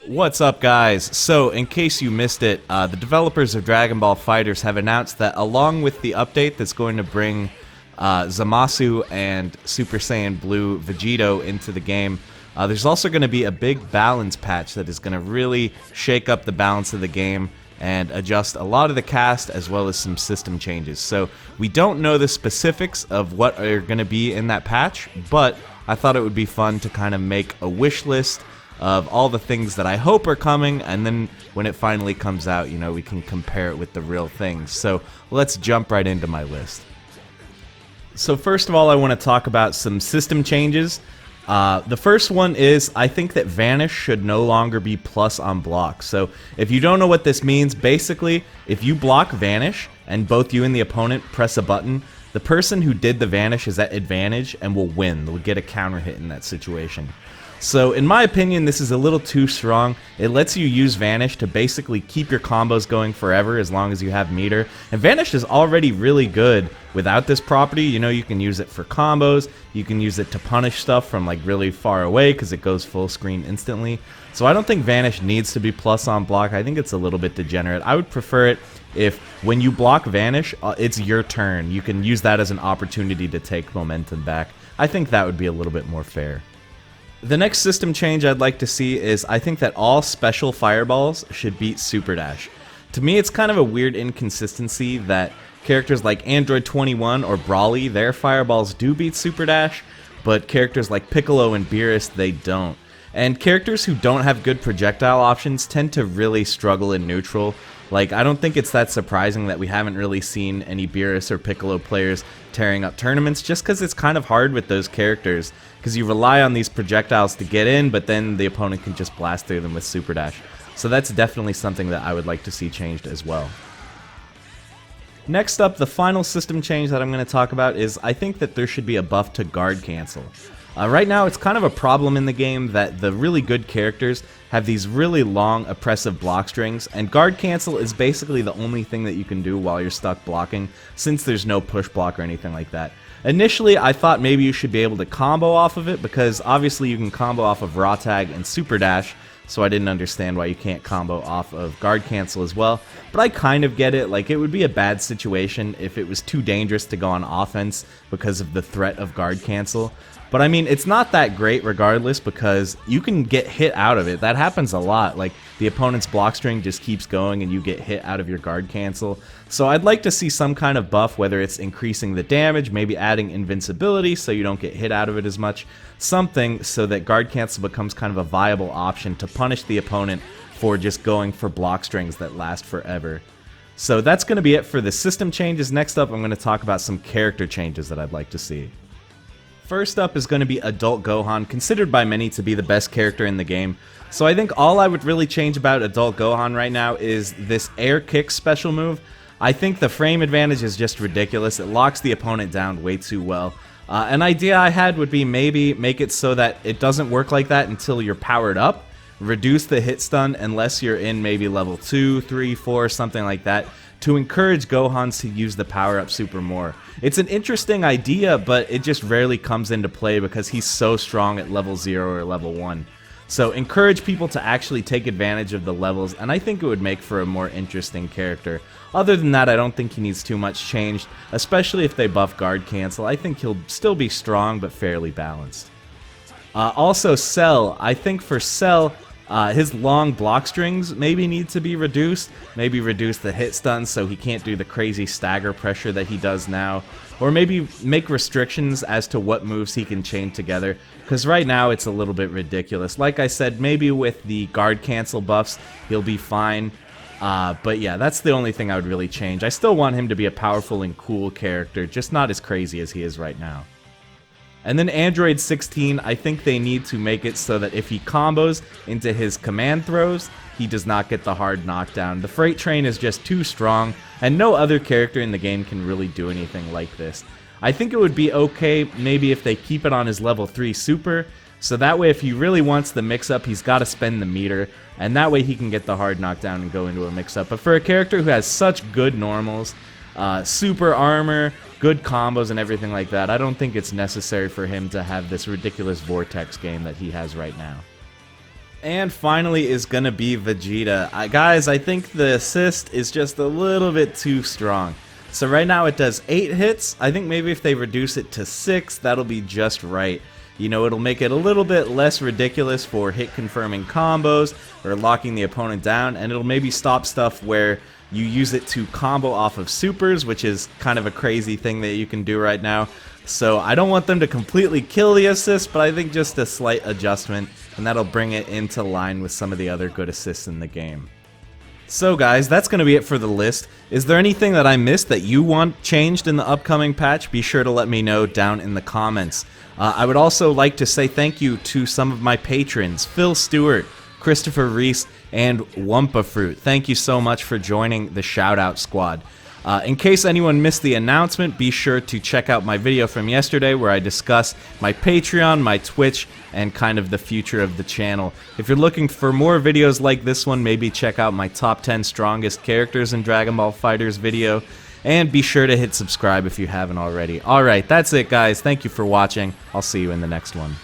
What's up, guys? So, in case you missed it, the developers of Dragon Ball FighterZ have announced that along with the update that's going to bring Zamasu and Super Saiyan Blue Vegito into the game, there's also going to be a big balance patch that is going to really shake up the balance of the game and adjust a lot of the cast as well as some system changes. So, we don't know the specifics of what are going to be in that patch, but I thought it would be fun to kind of make a wish list of all the things that I hope are coming, and then when it finally comes out, you know, we can compare it with the real things. So let's jump right into my list. So first of all, I want to talk about some system changes. The first one is I think that Vanish should no longer be plus on block. So if you don't know what this means, basically if you block Vanish and both you and the opponent press a button, the person who did the Vanish is at advantage and will win. They'll get a counter hit in that situation. So in my opinion, this is a little too strong. It lets you use Vanish to basically keep your combos going forever as long as you have meter. And Vanish is already really good without this property. You know, you can use it for combos. You can use it to punish stuff from like really far away because it goes full screen instantly. So I don't think Vanish needs to be plus on block. I think it's a little bit degenerate. I would prefer it if when you block Vanish, it's your turn. You can use that as an opportunity to take momentum back. I think that would be a little bit more fair. The next system change I'd like to see is I think that all special fireballs should beat Super Dash. To me, it's kind of a weird inconsistency that characters like Android 21 or Brawly, their fireballs do beat Super Dash, but characters like Piccolo and Beerus, they don't. And characters who don't have good projectile options tend to really struggle in neutral. Like, I don't think it's that surprising that we haven't really seen any Beerus or Piccolo players tearing up tournaments, just because it's kind of hard with those characters, because you rely on these projectiles to get in, but then the opponent can just blast through them with Super Dash. So that's definitely something that I would like to see changed as well. Next up, the final system change that I'm going to talk about is I think that there should be a buff to guard cancel. Right now, it's kind of a problem in the game that the really good characters have these really long, oppressive block strings, and guard cancel is basically the only thing that you can do while you're stuck blocking, since there's no push block or anything like that. Initially, I thought maybe you should be able to combo off of it, because obviously you can combo off of Raw Tag and Super Dash, so I didn't understand why you can't combo off of guard cancel as well. But I kind of get it. Like, it would be a bad situation if it was too dangerous to go on offense because of the threat of guard cancel. But I mean, it's not that great regardless, because you can get hit out of it. That happens a lot. Like, the opponent's block string just keeps going and you get hit out of your guard cancel. So I'd like to see some kind of buff, whether it's increasing the damage, maybe adding invincibility so you don't get hit out of it as much. Something so that guard cancel becomes kind of a viable option to punish the opponent for just going for block strings that last forever. So that's going to be it for the system changes. Next up, I'm going to talk about some character changes that I'd like to see. First up is going to be Adult Gohan, considered by many to be the best character in the game. So I think all I would really change about Adult Gohan right now is this air kick special move. I think the frame advantage is just ridiculous. It locks the opponent down way too well. An idea I had would be maybe make it so that it doesn't work like that until you're powered up. Reduce the hit stun unless you're in maybe level 2, 3, 4, something like that, to encourage Gohans to use the power-up super more. It's an interesting idea, but it just rarely comes into play because he's so strong at level 0 or level 1. So encourage people to actually take advantage of the levels, and I think it would make for a more interesting character. Other than that, I don't think he needs too much changed, especially if they buff guard cancel. I think he'll still be strong, but fairly balanced. Also, Cell. I think for Cell, his long block strings maybe need to be reduced. Maybe reduce the hit stun so he can't do the crazy stagger pressure that he does now. Or maybe make restrictions as to what moves he can chain together, because right now it's a little bit ridiculous. Like I said, maybe with the guard cancel buffs, he'll be fine. But yeah, that's the only thing I would really change. I still want him to be a powerful and cool character, just not as crazy as he is right now. And then Android 16, I think they need to make it so that if he combos into his command throws, he does not get the hard knockdown. The freight train is just too strong, and no other character in the game can really do anything like this. I think it would be okay maybe if they keep it on his level 3 super, so that way if he really wants the mix-up, he's got to spend the meter, and that way he can get the hard knockdown and go into a mix-up. But for a character who has such good normals, super armor, good combos and everything like that, I don't think it's necessary for him to have this ridiculous vortex game that he has right now. And finally is going to be Vegeta. Guys, I think the assist is just a little bit too strong. So right now it does 8 hits. I think maybe if they reduce it to 6, that'll be just right. You know, it'll make it a little bit less ridiculous for hit confirming combos or locking the opponent down, and it'll maybe stop stuff where you use it to combo off of supers, which is kind of a crazy thing that you can do right now. So I don't want them to completely kill the assist, but I think just a slight adjustment, and that'll bring it into line with some of the other good assists in the game. So guys, that's going to be it for the list. Is there anything that I missed that you want changed in the upcoming patch? Be sure to let me know down in the comments. I would also like to say thank you to some of my patrons, Phil Stewart, Christopher Reese, and Wumpa Fruit. Thank you so much for joining the Shoutout Squad. In case anyone missed the announcement, be sure to check out my video from yesterday where I discuss my Patreon, my Twitch, and kind of the future of the channel. If you're looking for more videos like this one, maybe check out my top 10 strongest characters in Dragon Ball FighterZ video, and be sure to hit subscribe if you haven't already. Alright, that's it guys. Thank you for watching. I'll see you in the next one.